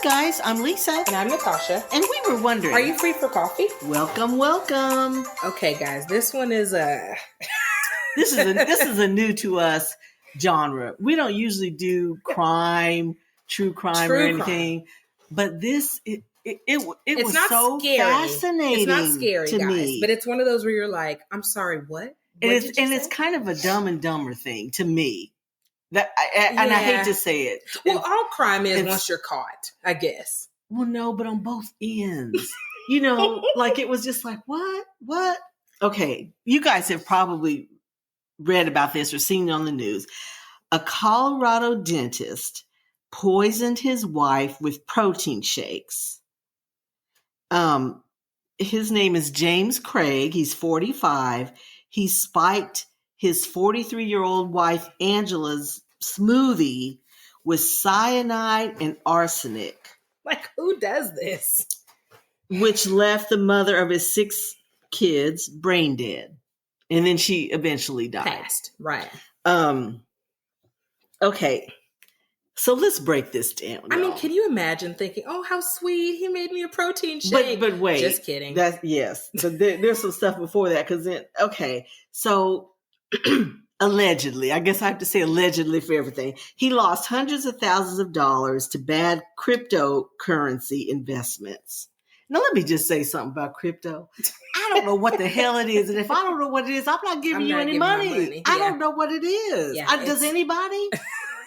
Hi guys, I'm Lisa. And I'm Natassia. And we were wondering, are you free for coffee? Welcome. Okay, guys, this one is this is a new to us genre. We don't usually do true crime or anything, but this it was not so scary. fascinating. It's not scary, to guys, me, but it's one of those where you're like, I'm sorry, what? It's kind of a Dumb and Dumber thing to me. And I hate to say it. Well, all crime is once you're caught, I guess. Well, no, but on both ends. Like it was just like, what? Okay, you guys have probably read about this or seen it on the news. A Colorado dentist poisoned his wife with protein shakes. His name is James Craig. He's 45. He spiked his 43-year-old wife Angela's smoothie with cyanide and arsenic. Like, who does this? Which left the mother of his 6 kids brain dead. And then she eventually died. Passed, right. Okay. So let's break this down. I mean, can you imagine thinking, oh, how sweet, he made me a protein shake. But wait. Just kidding. Yes. But there's some stuff before that. So allegedly, I guess I have to say allegedly for everything, he lost hundreds of thousands of dollars to bad cryptocurrency investments. Now, let me just say something about crypto. I don't know what the hell it is. And if I don't know what it is, I'm not giving you any money. Yeah. I don't know what it is. Yeah, does anybody?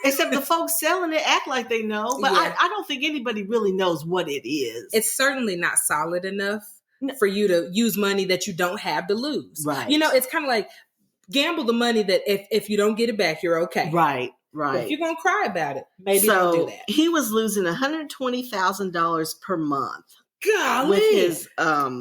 Except the folks selling it act like they know. But yeah. I don't think anybody really knows what it is. It's certainly not solid enough for you to use money that you don't have to lose. Right. It's kind of like gamble the money that if you don't get it back, you're okay. Right. But if you're going to cry about it, maybe don't do that. He was losing $120,000 per month. Golly. With his, let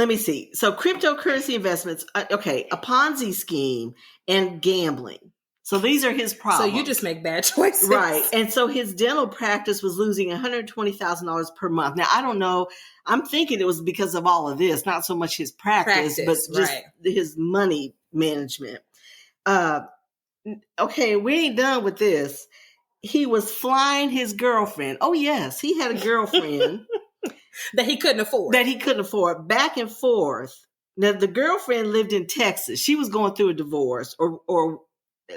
me see. So cryptocurrency investments, a Ponzi scheme and gambling. So these are his problems. So you just make bad choices. Right. And so his dental practice was losing $120,000 per month. Now, I don't know. I'm thinking it was because of all of this, not so much his practice but just his money management. Okay, we ain't done with this. He was flying his girlfriend. Oh, yes. He had a girlfriend. That he couldn't afford. Back and forth. Now, the girlfriend lived in Texas. She was going through a divorce or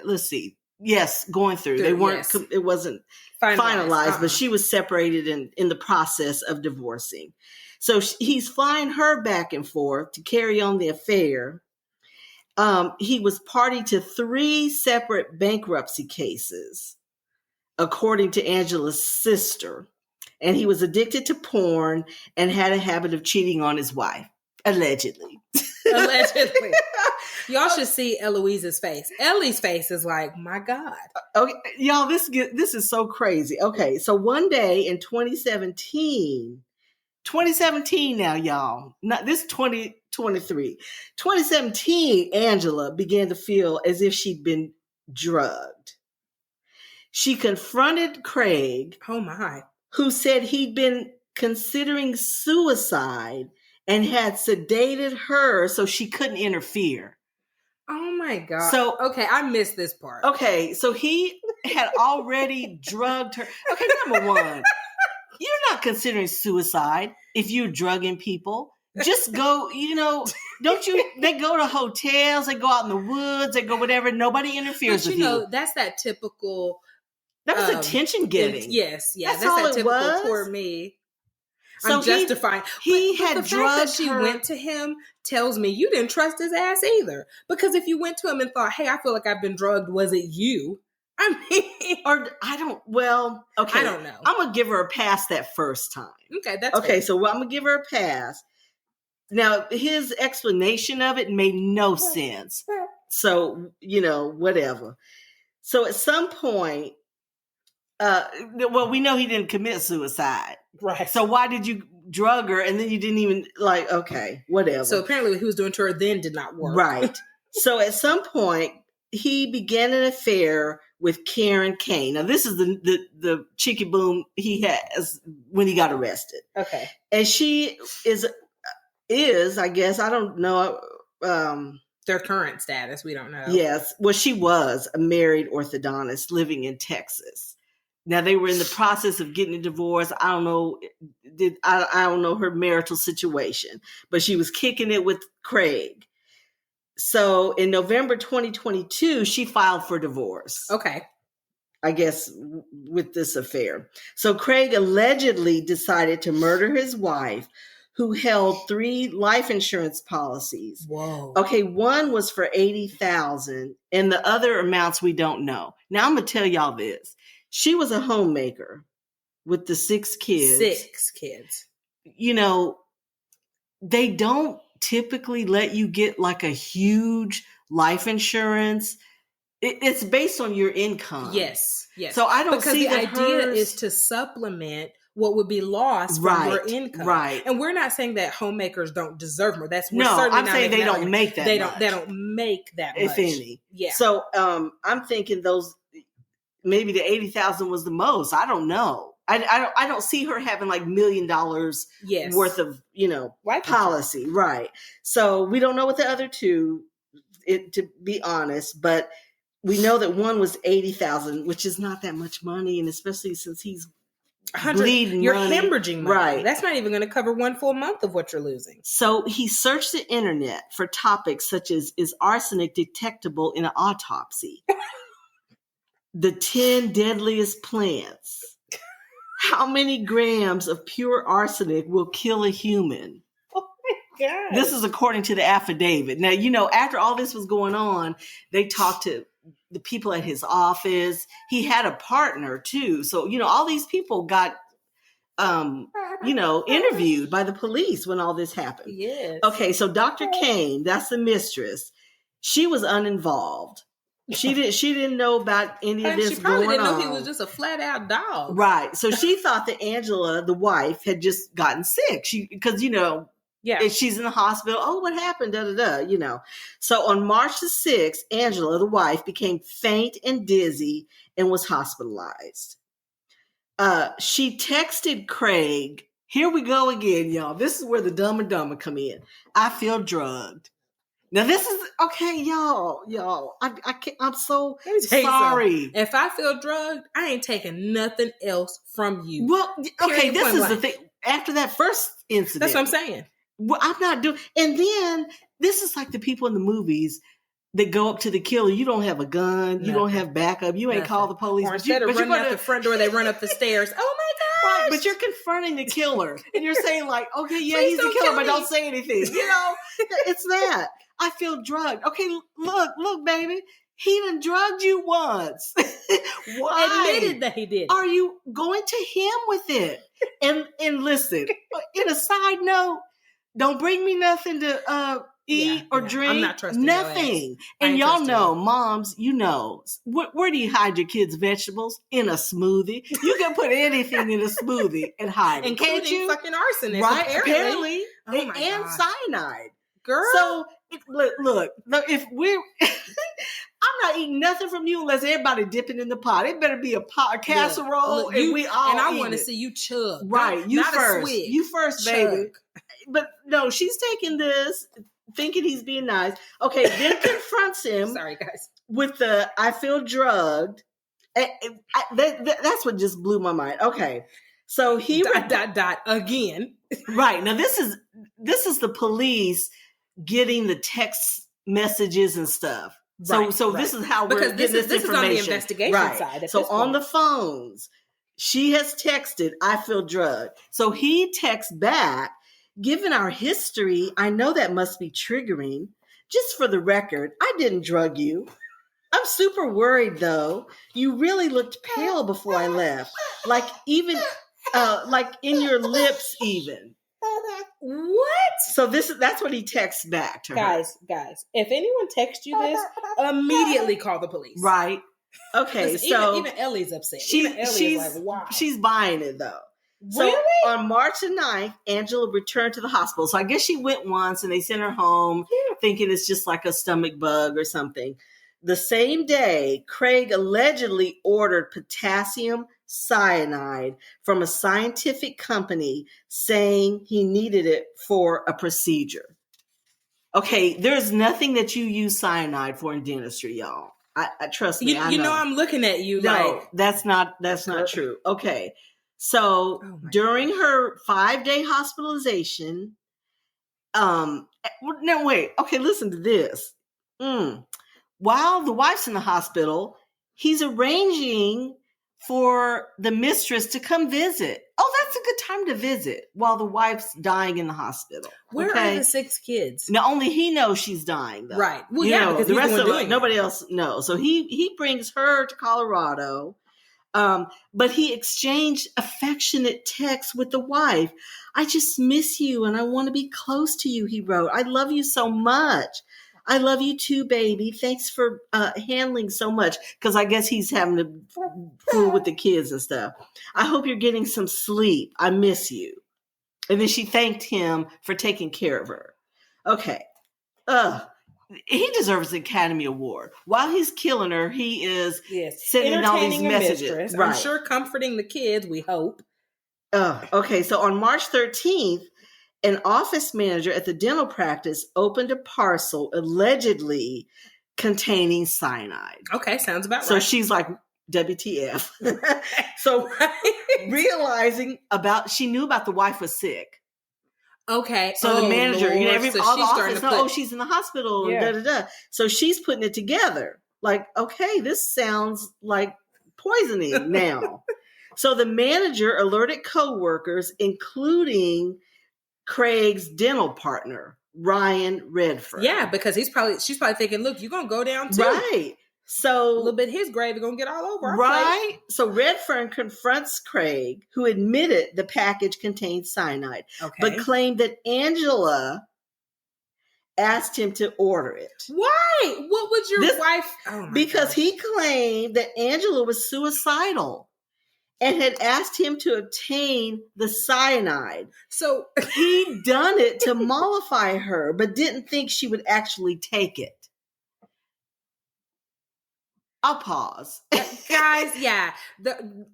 let's see. Yes, going through. They weren't, It wasn't finalized, but she was separated in the process of divorcing. So he's flying her back and forth to carry on the affair. He was party to 3 separate bankruptcy cases, according to Angela's sister. And he was addicted to porn and had a habit of cheating on his wife. Allegedly. Y'all should see Eloise's face. Ellie's face is like, my God. Okay, y'all, this is so crazy. Okay, so one day in 2017 now, y'all, not this 2023, 2017, Angela began to feel as if she'd been drugged. She confronted Craig. Oh my. Who said he'd been considering suicide and had sedated her so she couldn't interfere. Oh my God. So, okay, I missed this part. Okay, so he had already drugged her. Okay, number one, you're not considering suicide if you're drugging people. Just go, don't you, they go to hotels, they go out in the woods, they go whatever, nobody interferes with you. That's that typical... That was attention getting. Yes, that's that typical poor me. So I'm justifying. He had drugged her. That she went to him tells me you didn't trust his ass either. Because if you went to him and thought, "Hey, I feel like I've been drugged," was it you? I mean, or I don't. Well, okay, I don't know. I'm gonna give her a pass that first time. Okay, that's okay. Fair. So I'm gonna give her a pass. Now his explanation of it made no sense. So whatever. So at some point. Well, we know he didn't commit suicide. Right. So why did you drug her and then you didn't even okay, whatever. So apparently what he was doing to her then did not work. Right. So at some point he began an affair with Karen Kane. Now this is the cheeky boom he has when he got arrested. Okay. And she is I guess, I don't know, their current status, we don't know. Yes. Well, she was a married orthodontist living in Texas. Now they were in the process of getting a divorce. I don't know. I don't know her marital situation, but she was kicking it with Craig. So in November 2022, she filed for divorce. Okay. I guess with this affair. So Craig allegedly decided to murder his wife, who held 3 life insurance policies. Whoa. Okay, one was for $80,000 and the other amounts we don't know. Now I'm going to tell y'all this. She was a homemaker with the 6 kids. 6 kids. You know, they don't typically let you get like a huge life insurance. It's based on your income. Yes. So I don't see that because the idea is to supplement what would be lost from your income. Right. And we're not saying that homemakers don't deserve more. I'm saying they don't make that much. They don't make that much. If any. Yeah. So I'm thinking maybe the $80,000 was the most. I don't know. I don't see her having like $1 million worth of, policy. Right. So we don't know what the other 2, to be honest, but we know that one was $80,000, which is not that much money. And especially since he's bleeding you're money. hemorrhaging money. Right. That's not even going to cover 1 full month of what you're losing. So he searched the internet for topics such as, is arsenic detectable in an autopsy? The 10 deadliest plants. How many grams of pure arsenic will kill a human? Oh my God. This is according to the affidavit. Now, after all this was going on, they talked to the people at his office. He had a partner too. So, all these people got, interviewed by the police when all this happened. Yes. Okay. So Dr. Kane, that's the mistress. She was uninvolved. She didn't know about any of this going on. She probably didn't know he was just a flat out dog. Right. So she thought that Angela, the wife, had just gotten sick. Because if she's in the hospital, oh, what happened? So on March the 6th, Angela, the wife, became faint and dizzy and was hospitalized. She texted Craig. Here we go again, y'all. This is where the Dumb and Dumber come in. I feel drugged. Now this is okay, y'all. I'm so sorry. If I feel drugged, I ain't taking nothing else from you. Well, okay, this is the thing. After that first incident, that's what I'm saying. Well, I'm not doing. And then this is like the people in the movies that go up to the killer. You don't have a gun. You don't have backup. You ain't call the police. Or instead of running out the front door, they run up the stairs. Oh my gosh. Right, but you're confronting the killer, and you're saying like, okay, yeah, he's the killer, but don't say anything. It's that. I feel drugged. Okay, look, baby. He done drugged you once. Why? Admitted that he did. Are you going to him with it? And listen, in a side note, don't bring me nothing to eat or drink. I'm not trusting nothing. And y'all know, moms, where do you hide your kids' vegetables? In a smoothie. You can put anything in a smoothie and hide it. Including can't you? Fucking arsenic. Right? Apparently. Oh my and God. cyanide. Girl. So look, if we're I'm not eating nothing from you unless everybody dipping in the pot. It better be a casserole, look, and we all. And I want to see you chug. Right, you not first. You first, baby. But no, she's taking this, thinking he's being nice. Okay, then confronts him. Sorry, guys. With the I feel drugged. That's what just blew my mind. Okay, so he again. Right now, this is the police getting the text messages and stuff. So this is how we're getting this information. This is on the investigation side. So on the phones, she has texted, I feel drugged. So he texts back, given our history, I know that must be triggering. Just for the record, I didn't drug you. I'm super worried though. You really looked pale before I left. Like even, like in your lips even. What? So that's what he texts back to her. Guys, if anyone texts you this, immediately call the police. Right. Okay, so even Ellie's upset. She's like, wow. She's buying it though. Really? So on March the 9th, Angela returned to the hospital. So I guess she went once and they sent her home thinking it's just like a stomach bug or something. The same day, Craig allegedly ordered potassium cyanide from a scientific company saying he needed it for a procedure. Okay, there's nothing that you use cyanide for in dentistry, y'all. I trust me. You know, I'm looking at you. No, like that's not true. Okay, so during her 5-day hospitalization, no, wait. Okay, listen to this. While the wife's in the hospital, he's arranging for the mistress to come visit. Oh, that's a good time to visit while the wife's dying in the hospital. Where are the 6 kids? Now, only he knows she's dying, though. Right. Well, because the rest of nobody else knows. So he brings her to Colorado. But he exchanged affectionate texts with the wife. I just miss you and I want to be close to you, he wrote. I love you so much. I love you too, baby. Thanks for handling so much. Because I guess he's having to fool with the kids and stuff. I hope you're getting some sleep. I miss you. And then she thanked him for taking care of her. Okay. He deserves an Academy Award. While he's killing her, he is sending all these messages. Right. I'm sure comforting the kids, we hope. Okay. So on March 13th, an office manager at the dental practice opened a parcel allegedly containing cyanide. Okay, sounds about right. So she's like, WTF. So realizing she knew about the wife was sick. Okay. So the manager, all the office, she's in the hospital. Yeah. So she's putting it together. Like, okay, this sounds like poisoning now. So the manager alerted coworkers, including Craig's dental partner, Ryan Redfern. Yeah, because she's probably thinking, look, you're going to go down too. Right. So a little bit his grave is going to get all over. Right. So Redfern confronts Craig, who admitted the package contained cyanide, but claimed that Angela asked him to order it. Why? What would your wife? Because he claimed that Angela was suicidal and had asked him to obtain the cyanide. So he'd done it to mollify her, but didn't think she would actually take it. I'll pause. Guys, yeah.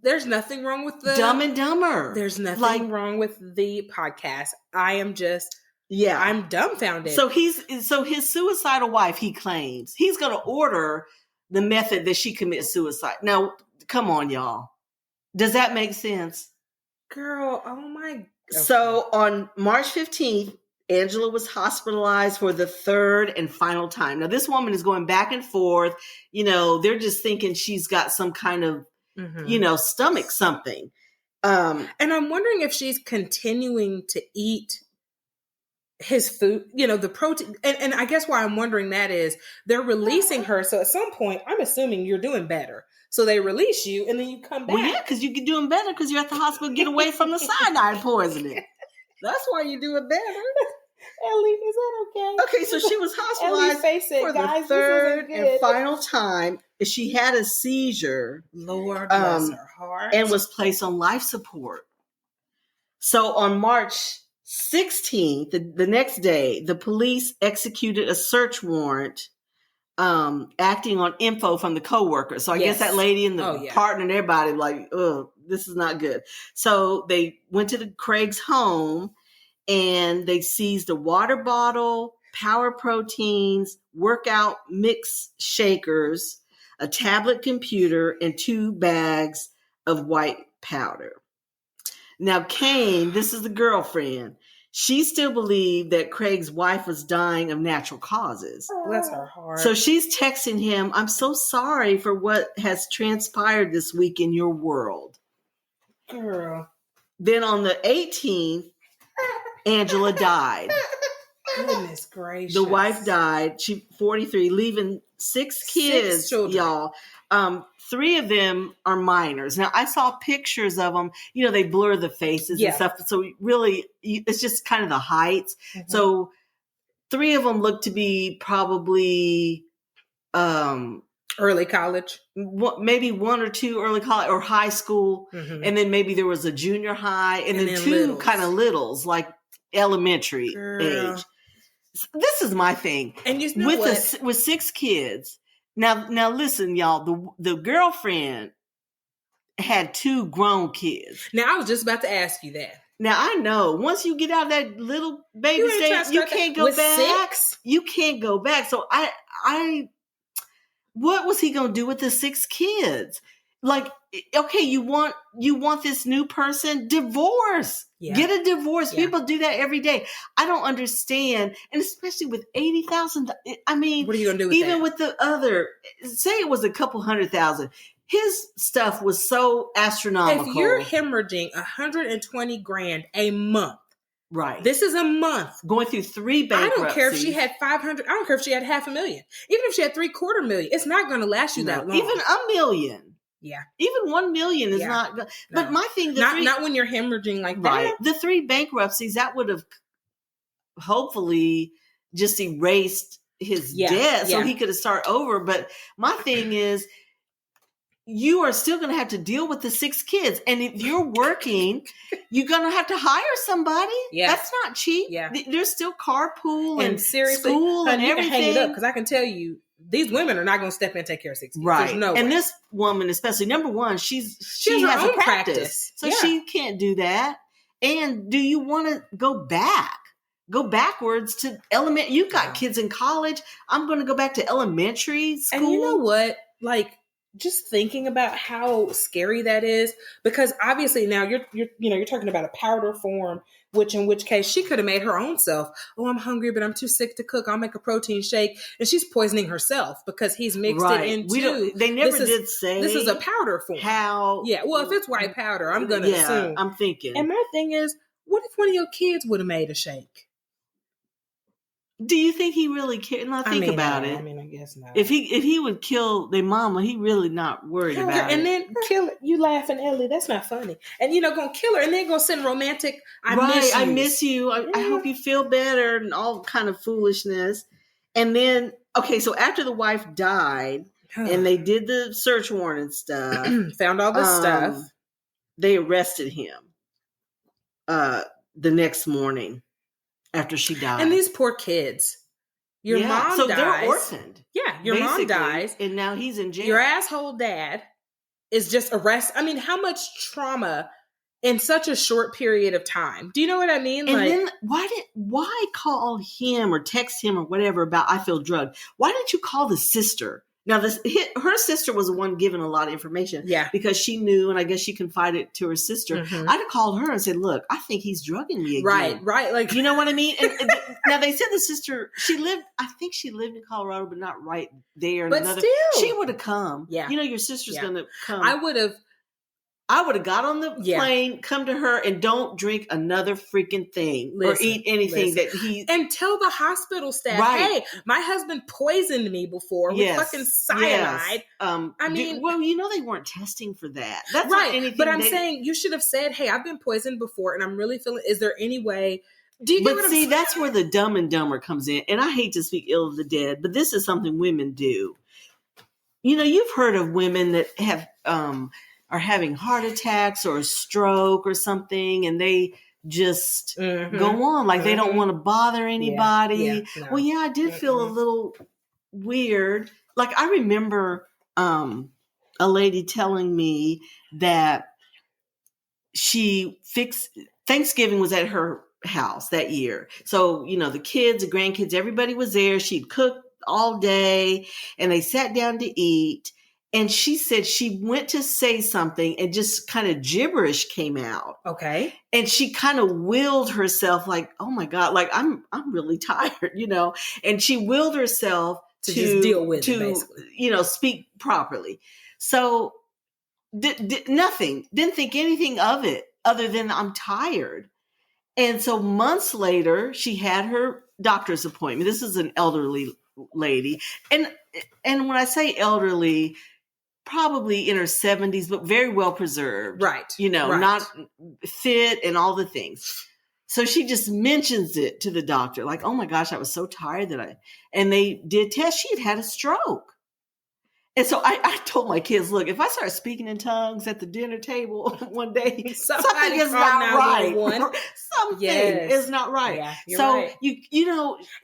There's nothing wrong with the Dumb and Dumber. There's nothing wrong with the podcast. I am just I'm dumbfounded. So his suicidal wife, he claims, he's going to order the method that she commits suicide. Now, come on, y'all. Does that make sense? Girl, oh my. Okay. So on March 15th, Angela was hospitalized for the 3rd and final time. Now, this woman is going back and forth. They're just thinking she's got some kind of, stomach something. And I'm wondering if she's continuing to eat his food, the protein. And I guess why I'm wondering that is they're releasing her. So at some point, I'm assuming you're doing better. So they release you and then you come back. Well, yeah, because you're doing better because you're at the hospital. Get away from the cyanide poisoning. That's why you're doing better. Ellie, is that okay? Okay, so she was hospitalized for the 3rd and final time. She had a seizure. Lord bless her heart. And was placed on life support. So on March 16th, the next day, the police executed a search warrant acting on info from the coworker. So I guess that lady and the partner and everybody like, oh, this is not good. So they went to Craig's home and they seized a water bottle, power proteins, workout mix shakers, a tablet computer, and 2 bags of white powder. Now, Kane, this is the girlfriend. She still believed that Craig's wife was dying of natural causes. Bless her heart. So she's texting him, I'm so sorry for what has transpired this week in your world. Girl. Then on the 18th, Angela died. Goodness gracious. The wife died. She 43, leaving 6 kids, 6 children. Y'all. 3 of them are minors. Now, I saw pictures of them. They blur the faces and stuff. So really, it's just kind of the heights. Mm-hmm. So 3 of them look to be probably early college. Maybe 1 or 2 early college or high school. Mm-hmm. And then maybe there was a junior high. And then 2 kind of littles, like elementary age. This is my thing. And you know with 6 kids. Now listen, y'all, the girlfriend had 2 grown kids. Now, I was just about to ask you that. Now, I know once you get out of that little baby stage, you can't go back. 6? You can't go back. So what was he going to do with the 6 kids? Like, okay, you want this new person? Divorce. Yeah. Get a divorce. Yeah. People do that every day. I don't understand. And especially with $80,000. I mean, what are you going to do with even that? with the other, say it was a couple $100,000. His stuff was so astronomical. If you're hemorrhaging $120,000 a month, right? This is a month going through 3 bankruptcies. I don't care if she had 500. I don't care if she had $500,000. Even if she had $750,000, it's not going to last you that long. Even $1 million. Yeah. Even $1 million is not good. No. But my thing, not when you're hemorrhaging like that. Right. The 3 bankruptcies, that would have hopefully just erased his debt so he could have started over. But my thing is, you are still going to have to deal with the 6 kids. And if you're working, you're going to have to hire somebody. Yeah. That's not cheap. Yeah. There's still carpool and seriously, school and everything. Hang it up, because I can tell you, these women are not going to step in and take care of 6 kids. Right. And way. This woman, especially, number one, she has a practice. So she can't do that. And do you want to go back? Go backwards to elementary. You've got kids in college. I'm going to go back to elementary school. And you know what? Like, just thinking about how scary that is, because obviously now you're talking about a powder form, in which case she could have made her own self. Oh, I'm hungry, but I'm too sick to cook. I'll make a protein shake. And she's poisoning herself because he's mixed it into. They never did say this is a powder form. How? Yeah. Well, if it's white powder, I'm going to assume. I'm thinking. And my thing is, what if one of your kids would have made a shake? Do you think he really cared? Not think about it. I mean, I guess not. If he would kill their mama, he really not worried about it. And then kill it. You laughing, Ellie? That's not funny. And gonna kill her, and then gonna send romantic. I miss you. I hope you feel better, and all kind of foolishness. And then so after the wife died, and they did the search warrant and stuff, found all this stuff. They arrested him. The next morning. After she died. And these poor kids. Your mom dies. They're orphaned. Yeah, your mom dies. And now he's in jail. Your asshole dad is just arrested. I mean, how much trauma in such a short period of time? Do you know what I mean? And then why call him or text him or whatever about I feel drugged? Why didn't you call the sister? Now, her sister was the one giving a lot of information. Yeah. Because she knew, and I guess she confided to her sister. Mm-hmm. I'd have called her and said, look, I think he's drugging me again. Right. Like, you know what I mean? And now, they said the sister, I think she lived in Colorado, but not right there. But still. She would have come. Yeah. Your sister's going to come. I would have got on the plane, come to her, and don't drink another freaking thing or eat anything and tell the hospital staff, hey, my husband poisoned me before with fucking cyanide. Yes. They weren't testing for that. That's right. Not anything. But I'm saying you should have said, hey, I've been poisoned before, and I'm really feeling. Is there any way? Do you get what I'm saying? That's where the Dumb and Dumber comes in. And I hate to speak ill of the dead, but this is something women do. You've heard of women that have are having heart attacks or a stroke or something, and they just go on like they don't want to bother anybody. I did feel a little weird. Like, I remember a lady telling me that Thanksgiving was at her house that year. So, the kids, the grandkids, everybody was there. She'd cooked all day, and they sat down to eat. And she said she went to say something and just kind of gibberish came out. Okay. And she kind of willed herself like, oh my God, like I'm really tired, and she willed herself to just deal with it, basically. Speak properly. So nothing, didn't think anything of it other than I'm tired. And so months later, she had her doctor's appointment. This is an elderly lady. And when I say elderly, probably in her 70s, but very well preserved. Right. Not fit and all the things. So she just mentions it to the doctor, like, oh my gosh, I was so tired and they did test. She had a stroke. And so I told my kids, look, if I start speaking in tongues at the dinner table one day, something is not right. Something is not right. Yeah, so right.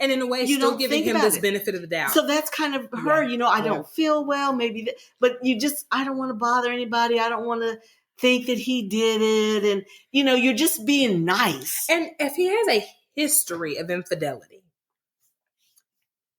and in a way, you still giving him this benefit of the doubt. So that's kind of her, I don't feel well, maybe, but I don't want to bother anybody. I don't want to think that he did it. And, you're just being nice. And if he has a history of infidelity,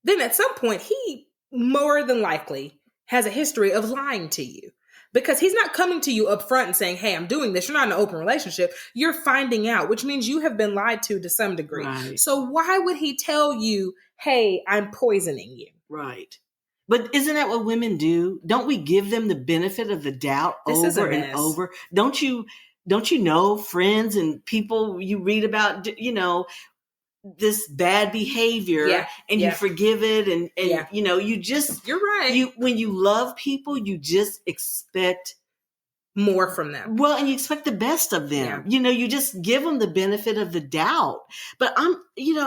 then at some point he more than likely has a history of lying to you. Because he's not coming to you up front and saying, hey, I'm doing this. You're not in an open relationship. You're finding out, which means you have been lied to some degree. Right. So why would he tell you, hey, I'm poisoning you? Right. But isn't that what women do? Don't we give them the benefit of the doubt over and over? Don't you know friends and people you read about, this bad behavior and you forgive it and you're right. When you love people, you just expect more from them. Well, and you expect the best of them. Yeah. You just give them the benefit of the doubt. But I think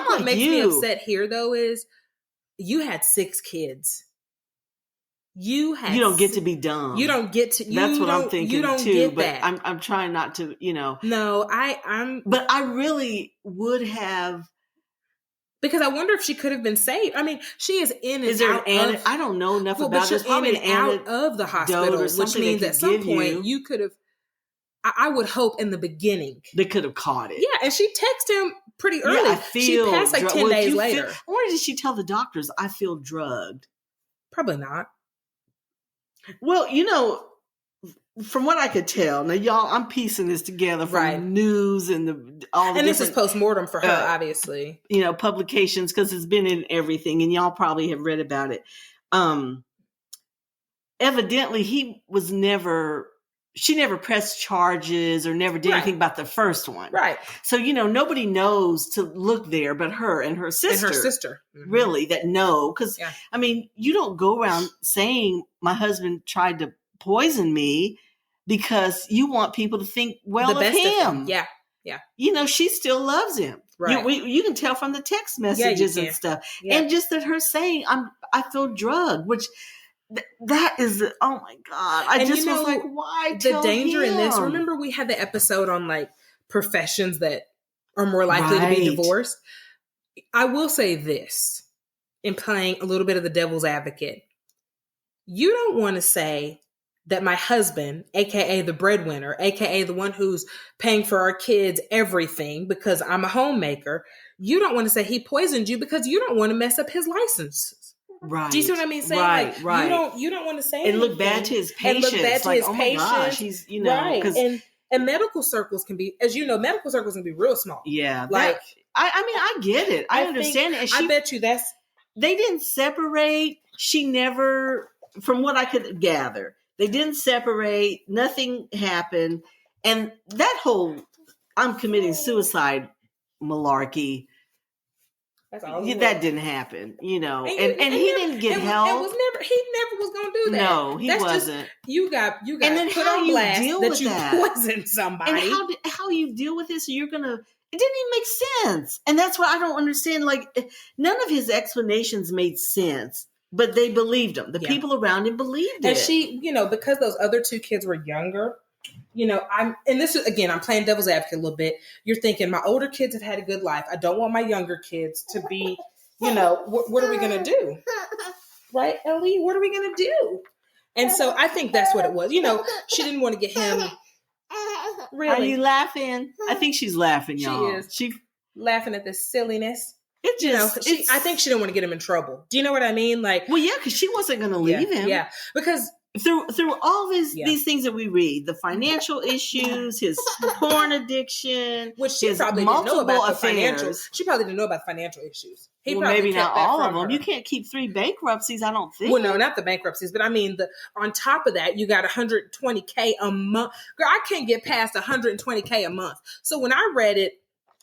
what makes me upset here though is you had 6 kids. You don't get to be dumb. You don't get to. That's what I'm thinking you don't too. Get but that. I'm trying not to. No, I'm. But I really would have. Because I wonder if she could have been saved. I mean, she is in and out of. I don't know enough about this. Probably in and out of the hospital, which means at some point you could have. I would hope in the beginning they could have caught it. Yeah, and she texted him pretty early. She passed like 10 days later. I wonder, did she tell the doctors, I feel drugged? Probably not. Well, from what I could tell, now y'all, I'm piecing this together from news and all the and this is postmortem for her, obviously. Publications, because it's been in everything, and y'all probably have read about it. Evidently, she never pressed charges or never did anything about the first one. Right. So, nobody knows to look there but her and her sister. Mm-hmm. Really, that know. Because, you don't go around saying my husband tried to poison me because you want people to think well of him. Yeah. Yeah. She still loves him. Right. You can tell from the text messages and stuff. Yeah. And just that her saying, I feel drugged, which... that is, oh my God. I just was like, why tell the danger him? In this? Remember we had the episode on like professions that are more likely to be divorced? I will say this, in playing a little bit of the devil's advocate. You don't want to say that my husband, aka the breadwinner, aka the one who's paying for our kids everything because I'm a homemaker, you don't want to say he poisoned you because you don't want to mess up his licenses. Right. Do you see what I mean? Saying Right. You don't want to say and look bad to his patients. And look bad to his patients. My gosh, he's right. And medical circles can be, as you know, medical circles can be real small. Yeah. I get it. I understand it. I bet you they didn't separate. She never, from what I could gather, they didn't separate. Nothing happened, and that whole I'm committing suicide malarkey. That's all that didn't happen, and he didn't get help. He never was going to do that. No, he wasn't. You got and then put how on you blast deal that with you that? Poisoned somebody. And how you deal with this? So you're gonna. It didn't even make sense, and that's what I don't understand. Like none of his explanations made sense, but they believed him. The people around him believed it. And she, because those other 2 kids were younger. I'm playing devil's advocate a little bit. You're thinking my older kids have had a good life. I don't want my younger kids to be, what are we going to do? Right, Ellie? What are we going to do? And so I think that's what it was. She didn't want to get him. Really? Are you laughing? I think she's laughing, y'all. She is. She's laughing at the silliness. It just, I think she didn't want to get him in trouble. Do you know what I mean? Like, well, yeah, because she wasn't going to leave him. Yeah, because through all these things that we read, the financial issues, his porn addiction, which she probably didn't know about the financial. She probably didn't know about financial issues. Maybe not all of them. Her. You can't keep 3 bankruptcies, I don't think. Well, no, not the bankruptcies, but I mean, on top of that, you got $120K a month. Girl, I can't get past $120K a month. So when I read it,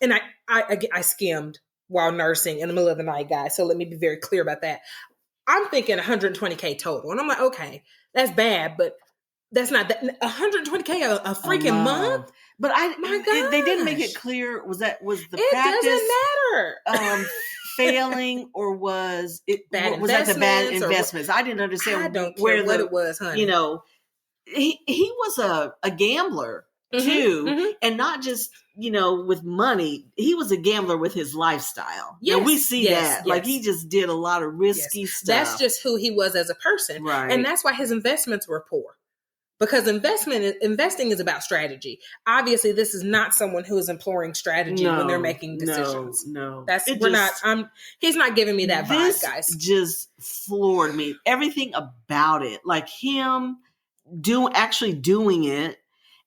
and I skimmed while nursing in the middle of the night, guys. So let me be very clear about that. I'm thinking $120K total, and I'm like, okay, that's bad, but that's not that $120K a freaking month. But my God, they didn't make it clear. Was the it practice doesn't matter failing, or was it bad? Was that the bad investments? I didn't understand. I don't care what it was, honey. He was a gambler too, and not just with money. He was a gambler with his lifestyle. Yes, and we see that. Like he just did a lot of risky stuff. That's just who he was as a person, right? And that's why his investments were poor. Because investing is about strategy. Obviously, this is not someone who is employing strategy when they're making decisions. No. He's not giving me that vibe, guys. Just floored me. Everything about it. Like him actually doing it,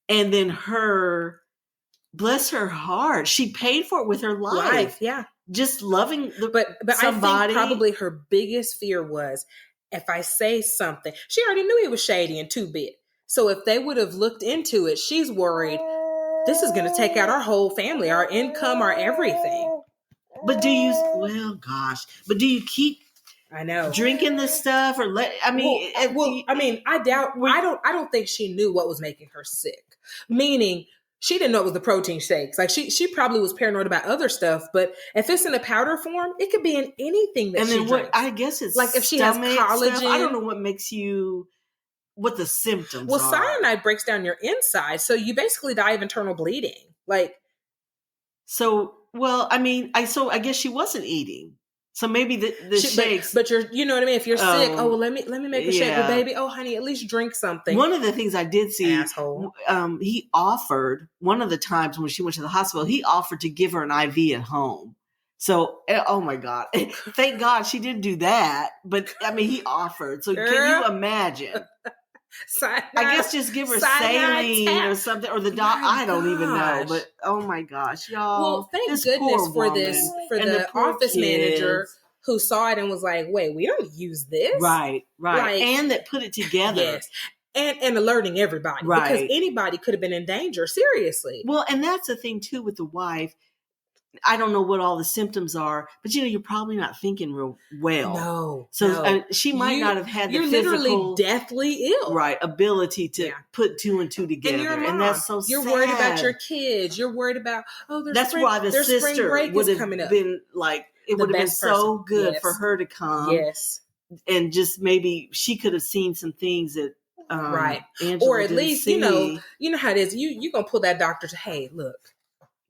and then her, bless her heart, she paid for it with her life. Yeah. Just loving but somebody. I think probably her biggest fear was, if I say something, she already knew he was shady and too big. So if they would have looked into it, she's worried this is going to take out our whole family, our income, our everything. But do you keep drinking this stuff or I doubt, I don't think she knew what was making her sick. Meaning she didn't know it was the protein shakes. Like she probably was paranoid about other stuff, but if it's in a powder form, it could be in anything that she drinks. I guess it's like if she has collagen. Stuff, I don't know what the symptoms are. Cyanide breaks down your insides, so you basically die of internal bleeding. I guess she wasn't eating. So maybe the shakes. But you know what I mean? If you're sick, let me make a shake. Well, baby, honey, at least drink something. One of the things I did see, asshole. He offered, one of the times when she went to the hospital, he offered to give her an IV at home. So, oh my God. Thank God she didn't do that. But he offered. So can you imagine? Cyanide, I guess just give her saline or something, or the doc. I don't even know, but oh my gosh, y'all! Well, thank goodness for the office manager who saw it and was like, "Wait, we don't use this." Right, and that put it together. Yes, and alerting everybody because anybody could have been in danger. Seriously. Well, and that's the thing too with the wife. I don't know what all the symptoms are, but you're probably not thinking real well. No. So she might not have had the physical, literally deathly ill, ability to put two and two together. And that's so you're sad. Worried about your kids. You're worried about, that's why the sister would have been like, it would have been so good for her to come. Yes. And just maybe she could have seen some things that, Angela or at least, see. you know how it is. You're going to pull that doctor to, hey, look.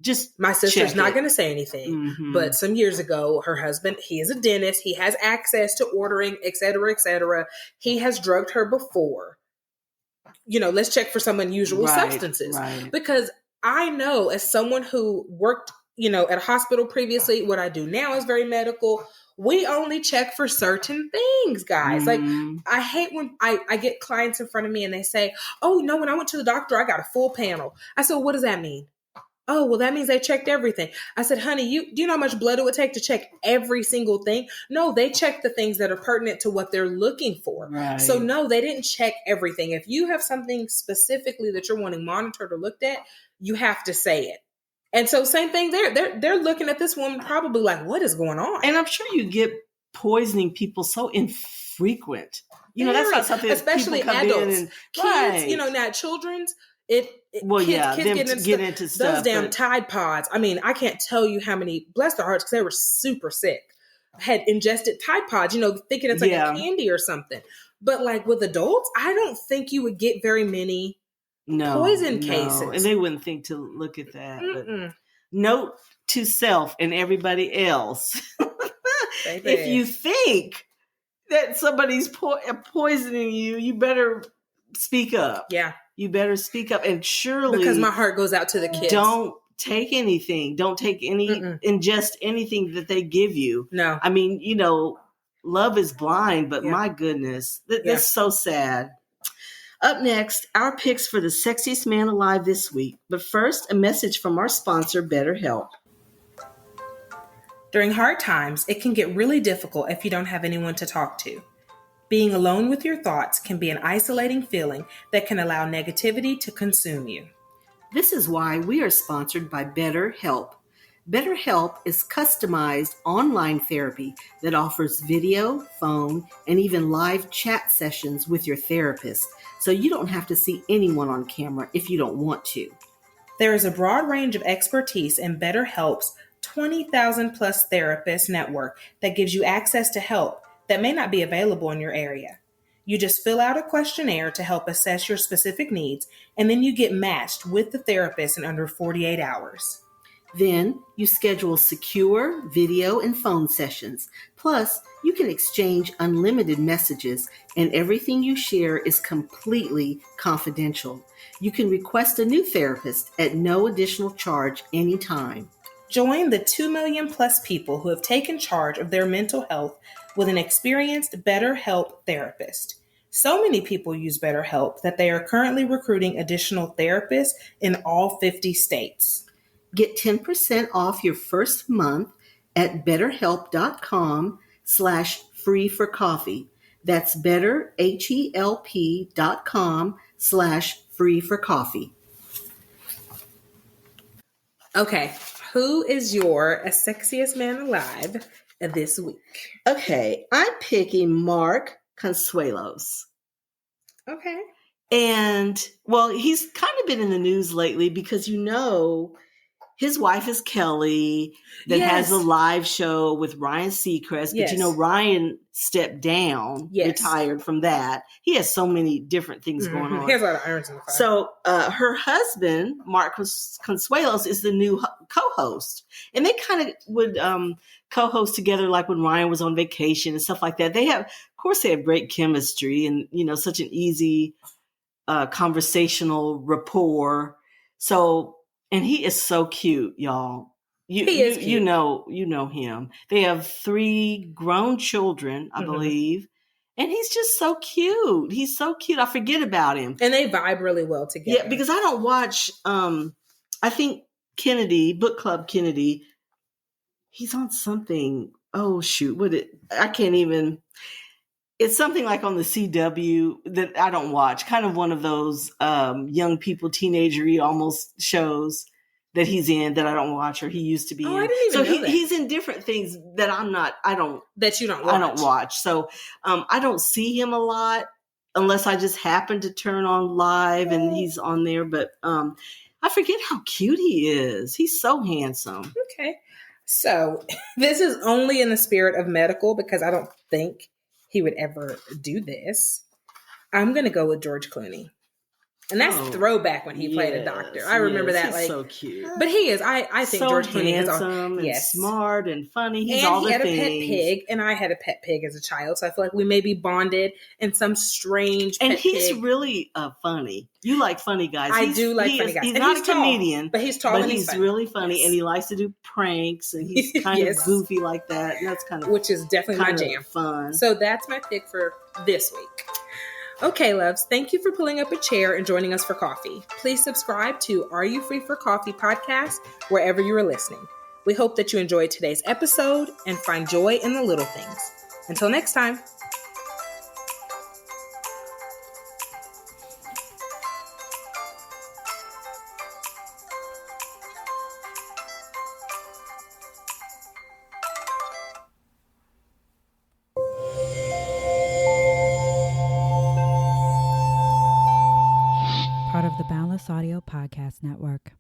Just my sister's not going to say anything, but some years ago, her husband, he is a dentist. He has access to ordering, et cetera, et cetera. He has drugged her before. Let's check for some unusual substances because I know as someone who worked, at a hospital previously, what I do now is very medical. We only check for certain things, guys. Like I hate when I get clients in front of me and they say, oh no, when I went to the doctor, I got a full panel. I said, what does that mean? Oh, well, that means they checked everything. I said, honey, do you know how much blood it would take to check every single thing? No, they check the things that are pertinent to what they're looking for. Right. So no, they didn't check everything. If you have something specifically that you're wanting monitored or looked at, you have to say it. And so same thing there. They're looking at this woman probably like, what is going on? And I'm sure you get poisoning people so infrequent. That's not something, especially adults. Kids, now children's, kids get into stuff. Those damn Tide Pods. I can't tell you how many, bless their hearts, because they were super sick, had ingested Tide Pods, thinking it's like a candy or something. But like with adults, I don't think you would get very many poison cases. And they wouldn't think to look at that. But note to self and everybody else. If you think that somebody's poisoning you, you better speak up. Yeah. You better speak up, and surely, because my heart goes out to the kids. Don't take anything. Don't take ingest anything that they give you. No. Love is blind, but my goodness, that's so sad. Up next, our picks for the sexiest man alive this week. But first, a message from our sponsor, BetterHelp. During hard times, it can get really difficult if you don't have anyone to talk to. Being alone with your thoughts can be an isolating feeling that can allow negativity to consume you. This is why we are sponsored by BetterHelp. BetterHelp is customized online therapy that offers video, phone, and even live chat sessions with your therapist, so you don't have to see anyone on camera if you don't want to. There is a broad range of expertise in BetterHelp's 20,000 plus therapist network that gives you access to help that may not be available in your area. You just fill out a questionnaire to help assess your specific needs, and then you get matched with the therapist in under 48 hours. Then you schedule secure video and phone sessions. Plus, you can exchange unlimited messages, and everything you share is completely confidential. You can request a new therapist at no additional charge anytime. Join the 2 million plus people who have taken charge of their mental health with an experienced BetterHelp therapist. So many people use BetterHelp that they are currently recruiting additional therapists in all 50 states. Get 10% off your first month at betterhelp.com/free-for-coffee. That's betterhelp.com/free-for-coffee. Okay, who is your sexiest man alive this week? Okay, I'm picking Mark Consuelos. Okay. And, well, he's kind of been in the news lately because, his wife is Kelly that has a live show with Ryan Seacrest. But, Ryan stepped down, retired from that. He has so many different things going on. He has a lot of irons in the fire. So her husband, Mark Consuelos, is the new co-host. And they kind of would co-host together like when Ryan was on vacation and stuff like that. They have great chemistry and, such an easy conversational rapport. So... And he is so cute, y'all. He is cute. You know him. They have 3 grown children, I believe. And he's just so cute. He's so cute. I forget about him. And they vibe really well together. Yeah, because I don't watch, I think Kennedy, Book Club Kennedy, he's on something. Oh, shoot. I can't even... It's something like on the CW that I don't watch, kind of one of those young people, teenager-y almost shows that he's in that I don't watch or he used to be in. I didn't even know that. He's in different things that that you don't watch. I don't watch. So I don't see him a lot unless I just happen to turn on live and he's on there. But I forget how cute he is. He's so handsome. Okay. So this is only in the spirit of medical because I don't think he would ever do this. I'm going to go with George Clooney. And that's throwback when he played a doctor. I remember that. He's so cute. But he is. I think so George Clooney is handsome and smart and funny. He's all the things. And he had a pet pig, and I had a pet pig as a child. So I feel like we may be bonded in some strange pet And he's pig. really funny. You like funny guys. I do like funny guys. He's not a comedian. But he's tall and he's funny. Really funny. And he likes to do pranks. And he's kind of goofy like that. And that's kind of which is definitely my jam. Fun. So that's my pick for this week. Okay, loves, thank you for pulling up a chair and joining us for coffee. Please subscribe to Are You Free for Coffee podcast wherever you are listening. We hope that you enjoyed today's episode and find joy in the little things. Until next time. Part of the Boundless Audio Podcast Network.